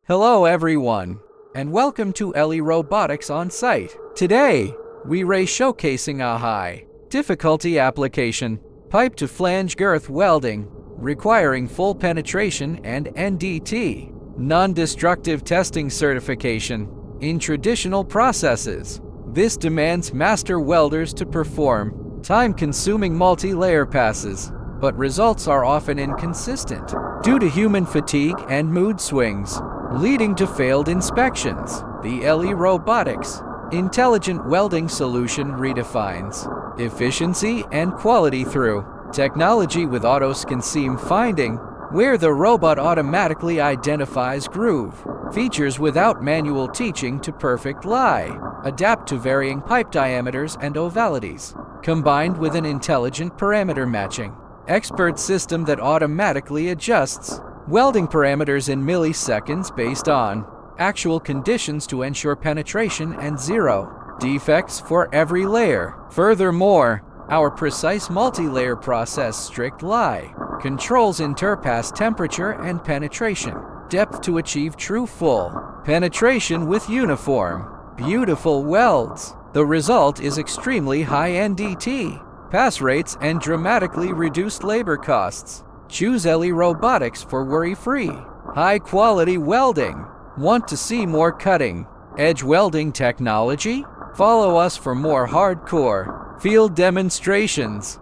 Hello everyone, and welcome to Robotics on site. Today, we are showcasing a high difficulty application, pipe-to-flange girth welding, requiring full penetration and NDT, non-destructive testing certification, in traditional processes. This demands master welders to perform time-consuming multi-layer passes, but results are often inconsistent due to human fatigue and mood swings, leading to failed inspections. The Robotics intelligent welding solution redefines efficiency and quality through technology with auto-scan seam finding, where the robot automatically identifies groove features without manual teaching to perfect lie, adapt to varying pipe diameters and ovalities, combined with an intelligent parameter matching expert system that automatically adjusts welding parameters in milliseconds based on actual conditions to ensure penetration and zero defects for every layer. Furthermore, our precise multi-layer process strict lie controls interpass temperature and penetration depth to achieve true full penetration with uniform, beautiful welds. The result is extremely high NDT pass rates and dramatically reduced labor costs. Choose Robotics for worry-free, high-quality welding. Want to see more cutting-edge welding technology? Follow us for more hardcore field demonstrations.